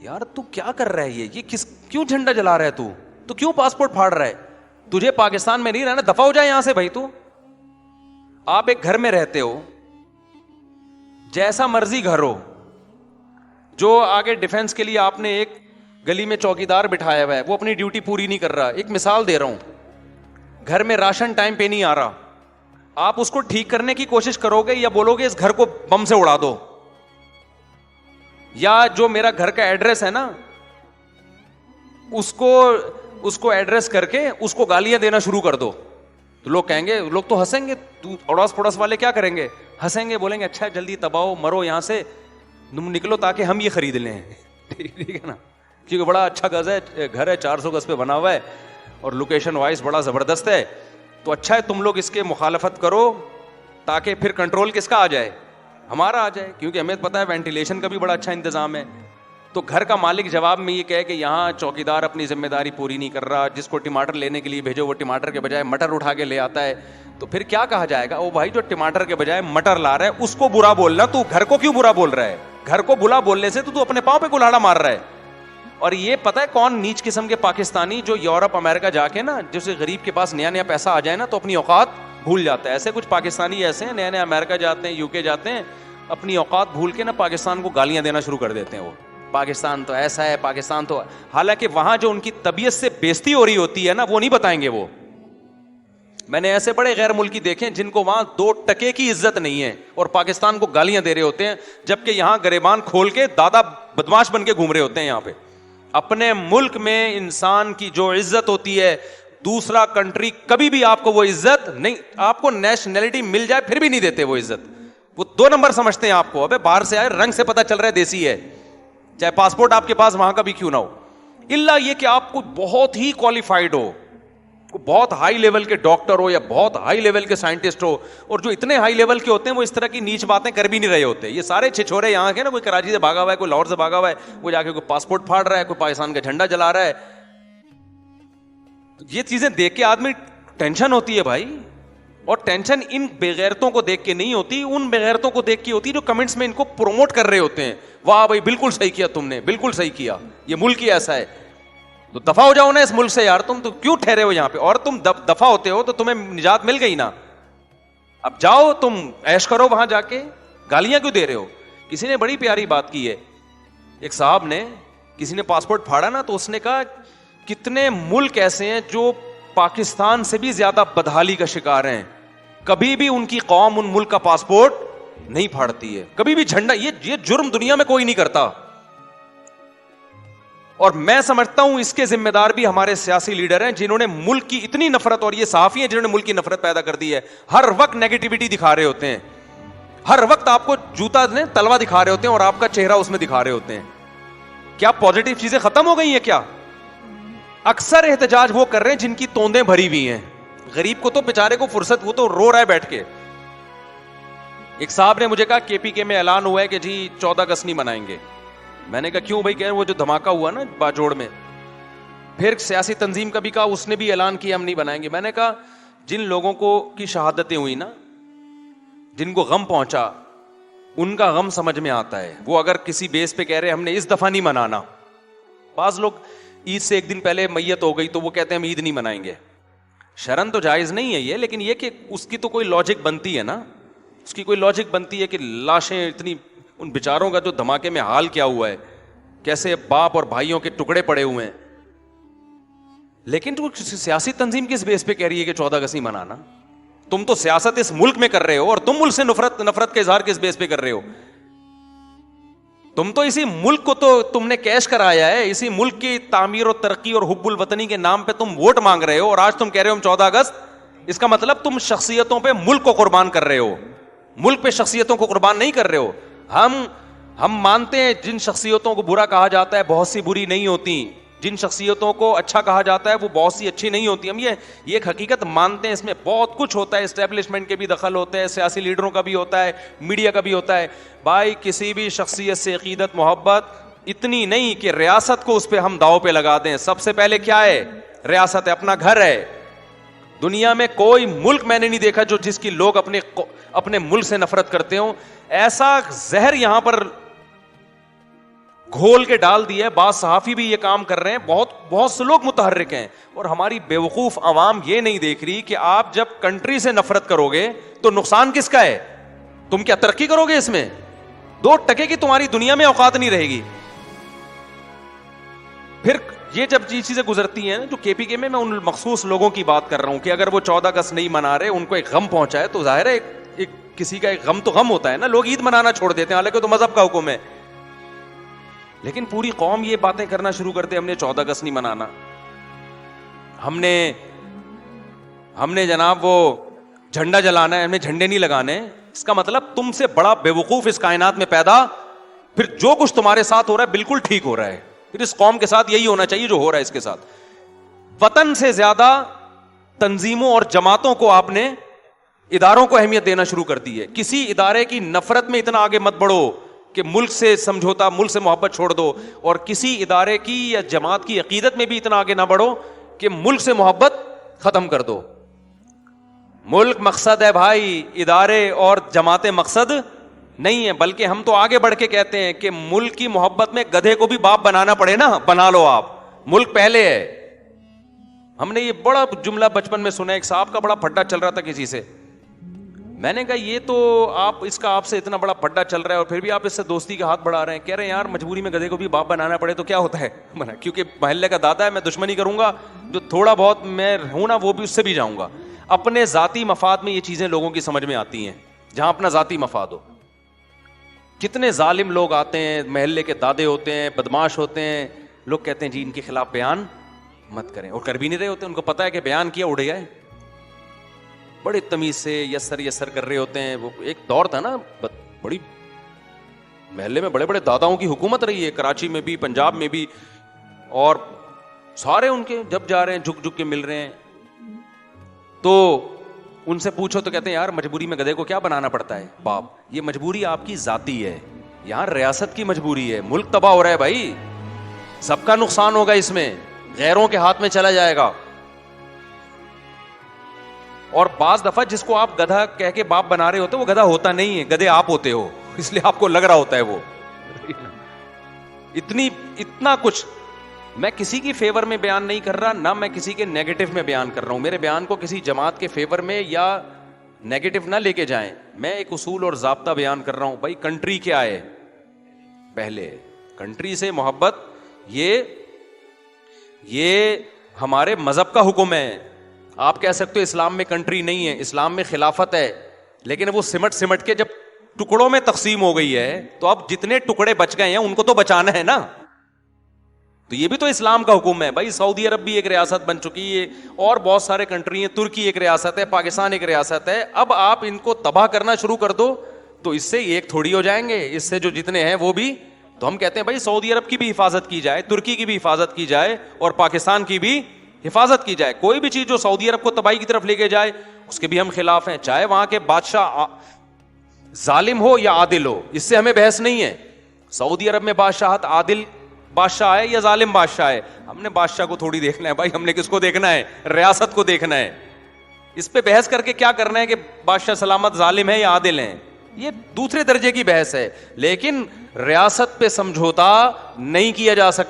यार तू क्या कर रहा है, ये किस क्यों झंडा जला रहा है, तू क्यों पासपोर्ट फाड़ रहा है, तुझे पाकिस्तान में नहीं रहना, दफा हो जाए यहां से भाई। तू आप एक घर में रहते हो, जैसा मर्जी घर हो, जो आगे डिफेंस के लिए आपने एक गली में चौकीदार बिठाया हुआ है, वो अपनी ड्यूटी पूरी नहीं कर रहा। एक मिसाल दे रहा हूं, घर में राशन टाइम पे नहीं आ रहा, आप उसको ठीक करने की कोशिश करोगे या बोलोगे इस घर को बम से उड़ा दो? या जो मेरा घर का एड्रेस है ना, उसको एड्रेस करके उसको गालियां देना शुरू कर दो, तो लोग कहेंगे, लोग तो हंसेंगे, तू अड़ोस पड़ोस वाले क्या करेंगे, हंसेंगे, बोलेंगे अच्छा जल्दी तबाहो, मरो यहां से, तुम निकलो ताकि हम ये खरीद लें। ठीक है ना, क्योंकि बड़ा अच्छा घर है 400 गज पे बना हुआ है और लोकेशन वाइज बड़ा जबरदस्त है, तो अच्छा है तुम लोग इसके मुखालफत करो ताकि फिर कंट्रोल किसका आ जाए, हमारा आ जाए, क्योंकि हमें पता है वेंटिलेशन का भी बड़ा अच्छा इंतजाम है। तो घर का मालिक जवाब में ये कहे कि यहाँ चौकीदार अपनी जिम्मेदारी पूरी नहीं कर रहा, जिसको टमाटर लेने के लिए भेजो वो टमाटर के बजाय मटर उठा के ले आता है, तो फिर क्या कहा जाएगा? ओ भाई जो टमाटर के बजाय मटर ला रहा है उसको बुरा बोलना, तू घर को क्यों बुरा बोल रहा है? घर को बुरा बोलने से तो तू अपने पांव पे कुल्हाड़ा मार रहा है। और ये पता है कौन नीच किस्म के पाकिस्तानी, जो यूरोप अमेरिका जाके ना, जैसे गरीब के पास नया नया पैसा आ जाए ना तो अपनी औकात भूल जाता है। ऐसे कुछ पाकिस्तानी ऐसे हैं, नया नया अमेरिका जाते हैं, यूके जाते हैं, अपनी औकात भूल के ना पाकिस्तान को गालियां देना शुरू कर देते हैं। वो पाकिस्तान तो ऐसा है, पाकिस्तान तो, हालांकि वहां जो उनकी तबीयत से बेइज्जती हो रही होती है ना, वो नहीं बताएंगे वो। मैंने ऐसे बड़े गैर मुल्की देखे जिनको वहां 2 टके की इज्जत नहीं है और पाकिस्तान को गालियां दे रहे होते हैं, जबकि यहां गरेबान खोल के दादा बदमाश बन के घूम रहे होते हैं। यहां पे अपने मुल्क में इंसान की जो इज्जत होती है, दूसरा कंट्री कभी भी आपको वो इज्जत नहीं, आपको नेशनैलिटी मिल जाए फिर भी नहीं देते वो इज्जत। वो 2 नंबर समझते हैं आपको। अबे बाहर से आए, रंग से पता चल रहा है देसी है, चाहे पासपोर्ट आपके पास वहां का भी क्यों ना हो, इल्ला ये कि आपको बहुत ही क्वालिफाइड हो, बहुत हाई लेवल के डॉक्टर हो या बहुत हाई लेवल के साइंटिस्ट हो। और जो इतने हाई लेवल के होते हैं वो इस तरह की नीच बातें कर भी नहीं रहे होते। ये सारे छिछोरे यहाँ के ना, कोई कराची से भागा हुआ है, कोई लाहौर से भागा हुआ है, वो जाके कोई पासपोर्ट फाड़ रहा है, कोई पाकिस्तान का झंडा जला रहा है। तो ये चीजें देख के आदमी टेंशन होती है भाई। और टेंशन इन बेगैरतों को देख के नहीं होती, उन बेगैरतों को देख के होती जो कमेंट्स में इनको प्रोमोट कर रहे होते हैं। वाह भाई बिल्कुल सही किया तुमने, बिल्कुल सही किया, ये मुल्क ही ऐसा है, तो दफा हो जाओ ना इस मुल्क से यार, तुम तो क्यों ठहरे हो यहां पे? और तुम दफा होते हो तो तुम्हें निजात मिल गई ना, अब जाओ तुम ऐश करो वहां जाके, गालियां क्यों दे रहे हो? किसी ने बड़ी प्यारी बात की है, एक साहब ने, किसी ने पासपोर्ट फाड़ा ना, तो उसने कहा कितने मुल्क ऐसे हैं जो पाकिस्तान से भी ज्यादा बदहाली का शिकार हैं, कभी भी उनकी कौम उन मुल्क का पासपोर्ट नहीं फाड़ती है, कभी भी झंडा, ये जुर्म दुनिया में कोई नहीं करता। और मैं समझता हूं इसके जिम्मेदार भी हमारे सियासी लीडर हैं, जिन्होंने मुल्क की इतनी नफरत, और ये सहाफी हैं जिन्होंने मुल्क की नफरत पैदा कर दी है। हर वक्त नेगेटिविटी दिखा रहे होते हैं, हर वक्त आपको जूता ने तलवा दिखा रहे होते हैं और आपका चेहरा उसमें दिखा रहे होते हैं। क्या पॉजिटिव चीजें खत्म हो गई हैं क्या? अक्सर एहतजाज वो कर रहे हैं जिनकी तोंदें भरी हुई हैं, गरीब को तो बेचारे को फुर्सत, वो तो रो रहा है बैठ के। एक साहब ने मुझे कहा केपीके में ऐलान हुआ है कि जी 14 अगस्त नहीं मनाएंगे। मैंने कहा क्यों भाई? कह रहे वो जो धमाका हुआ ना बाजोड़ में, फिर सियासी तंजीम का भी कहा, उसने भी ऐलान किया हम नहीं बनाएंगे। मैंने कहा जिन लोगों को की शहादतें हुई ना, जिनको गम पहुंचा, उनका गम समझ में आता है। वो अगर किसी बेस पे कह रहे हमने इस दफा नहीं मनाना, बाज लोग ईद से एक दिन पहले मैयत हो गई तो वो कहते हैं हम ईद नहीं मनाएंगे। शर्म तो जायज नहीं है ये, लेकिन ये कि उसकी तो कोई लॉजिक बनती है ना, उसकी कोई लॉजिक बनती है कि लाशें इतनी, उन बेचारों का जो धमाके में हाल क्या हुआ है, कैसे बाप और भाइयों के टुकड़े पड़े हुए हैं। लेकिन तो सियासी तंजीम किस बेस पे कह रही है कि 14 अगस्त नहीं मनाना? तुम तो सियासत इस मुल्क में कर रहे हो और तुम मुल्क से नफरत का इजहार किस बेस पे कर रहे हो? तुम तो इसी मुल्क को तो तुमने कैश कराया है, इसी मुल्क की तामीर और तरक्की और हुब्बुल वतनी के नाम पे तुम वोट मांग रहे हो, और आज तुम कह रहे हो हम 14 अगस्त, इसका मतलब तुम शख्सियतों पे मुल्क को कुर्बान कर रहे हो, मुल्क पे शख्सियतों को कुर्बान नहीं कर रहे हो। हम मानते हैं जिन शख्सियतों को बुरा कहा जाता है बहुत सी बुरी नहीं होती, जिन शख्सियतों को अच्छा कहा जाता है वो बहुत सी अच्छी नहीं होती। हम ये एक हकीकत मानते हैं, इसमें बहुत कुछ होता है, एस्टेब्लिशमेंट के भी दखल होते हैं, सियासी लीडरों का भी होता है, मीडिया का भी होता है। भाई किसी भी शख्सियत से अकीदत मोहब्बत इतनी नहीं कि रियासत को उस पर हम दाव पे लगा दें। सबसे पहले क्या है? रियासत है, अपना घर है। दुनिया में कोई मुल्क मैंने नहीं देखा जो जिसकी लोग अपने मुल्क से नफरत करते हो। ऐसा जहर यहां पर घोल के डाल दिया है। बास सहाफी भी ये काम कर रहे हैं, बहुत बहुत से लोग मुतहर्रिक हैं, और हमारी बेवकूफ अवाम ये नहीं देख रही कि आप जब कंट्री से नफरत करोगे तो नुकसान किसका है? तुम क्या तरक्की करोगे? इसमें 2% की तुम्हारी दुनिया में औकात नहीं रहेगी। फिर ये जब ये चीजें गुजरती हैं, जो केपीके में मैं उन मखसूस लोगों की बात कर रहा हूं कि अगर वो 14 अगस्त नहीं मना रहे, उनको एक गम पहुंचा है, तो जाहिर है एक किसी का एक गम तो गम होता है ना। लोग ईद मनाना छोड़ देते हैं, हालांकि तो मजहब का हुक्म है, लेकिन पूरी कौम ये बातें करना शुरू करते, हमने 14 अगस्त नहीं मनाना, हमने जनाब वो झंडा जलाना है, हमने झंडे नहीं लगाने। इसका मतलब तुमसे बड़ा बेवकूफ इस कायनात में पैदा, फिर जो कुछ तुम्हारे साथ हो रहा है बिल्कुल ठीक हो रहा है, फिर इस कौम के साथ यही होना चाहिए जो हो रहा है इसके साथ। वतन से ज्यादा तंजीमों और जमातों को आपने, इदारों को अहमियत देना शुरू कर दी है। किसी इदारे की नफरत में इतना आगे मत बढ़ो कि मुल्क से समझौता, मुल्क से मोहब्बत छोड़ दो, और किसी इदारे की या जमात की अकीदत में भी इतना आगे ना बढ़ो कि मुल्क से मोहब्बत खत्म कर दो। मुल्क मकसद है भाई, इदारे और जमातें मकसद नहीं है। बल्कि हम तो आगे बढ़ के कहते हैं कि मुल्क की मोहब्बत में गधे को भी बाप बनाना पड़े ना, बना लो आप, मुल्क पहले है। हमने ये बड़ा जुमला बचपन में सुना, एक साहब का बड़ा फड्डा चल रहा था किसी से, मैंने कहा ये तो आप, इसका आपसे इतना बड़ा फड्डा चल रहा है और फिर भी आप इससे दोस्ती का हाथ बढ़ा रहे हैं। कह रहे हैं यार मजबूरी में गधे को भी बाप बनाना पड़े तो क्या होता है, मना, क्योंकि महल्ले का दादा है, मैं दुश्मनी करूंगा, जो थोड़ा बहुत मैं हूं ना वो भी उससे भी जाऊंगा। अपने जाती मफाद में ये चीजें लोगों की समझ में आती हैं, जहां अपना जाती मफाद हो। कितने जालिम लोग आते हैं, महल्ले के दादे होते हैं, बदमाश होते हैं, लोग कहते हैं जी इनके खिलाफ बयान मत करें, और कर भी नहीं रहे होते, उनको पता है कि बयान किया उड़ जाए, बड़े तमीज से यस्सर यस्सर कर रहे होते हैं। वो एक दौर था ना, बड़ी महल्ले में बड़े बड़े दादाओं की हुकूमत रही है, कराची में भी, पंजाब में भी, और सारे उनके जब जा रहे हैं झुक झुक के मिल रहे हैं, तो उनसे पूछो तो कहते हैं यार मजबूरी में गधे को क्या बनाना पड़ता है बाप, ये मजबूरी आपकी जाती है, यहां रियासत की मजबूरी है, मुल्क तबाह हो रहा है भाई, सबका नुकसान होगा इसमें, गैरों के हाथ में चला जाएगा। और बाज दफा जिसको आप गधा कह के बाप बना रहे होते हो वो गधा होता नहीं है, गधे आप होते हो, इसलिए आपको लग रहा होता है वो। इतना कुछ मैं किसी की फेवर में बयान नहीं कर रहा, ना मैं किसी के नेगेटिव में बयान कर रहा हूं। मेरे बयान को किसी जमात के फेवर में या नेगेटिव ना लेके जाएं, मैं एक उसूल और जाब्ता बयान कर रहा हूं। भाई कंट्री क्या है, पहले कंट्री से मोहब्बत, ये हमारे मजहब का हुक्म है। आप कह सकते हो इस्लाम में कंट्री नहीं है, इस्लाम में खिलाफत है, लेकिन वो सिमट सिमट के जब टुकड़ों में तकसीम हो गई है, तो अब जितने टुकड़े बच गए हैं उनको तो बचाना है ना। तो ये भी तो इस्लाम का हुक्म है भाई। सऊदी अरब भी एक रियासत बन चुकी है, और बहुत सारे कंट्री हैं, तुर्की एक रियासत है, पाकिस्तान एक रियासत है। अब आप इनको तबाह करना शुरू कर दो तो इससे एक थोड़ी हो जाएंगे, इससे जो जितने हैं वो भी। तो हम कहते हैं भाई सऊदी अरब की भी हिफाजत की जाए, तुर्की की भी हिफाजत की जाए, और पाकिस्तान की भी हिफाजत की जाए। कोई भी चीज जो सऊदी अरब को तबाही की तरफ लेके जाए उसके भी हम खिलाफ हैं, चाहे वहां के बादशाह जालिम हो या आदिल हो, इससे हमें बहस नहीं है। सऊदी अरब में बादशाहत आदिल बादशाह है या जालिम बादशाह है, हमने बादशाह को थोड़ी देखना है भाई, हमने किसको देखना है, रियासत को देखना है। इस पे बहस करके क्या करना है कि बादशाह सलामत जालिम है या आदिल है, ये दूसरे दर्जे की बहस है। लेकिन रियासत पे समझौता नहीं किया जा सकता।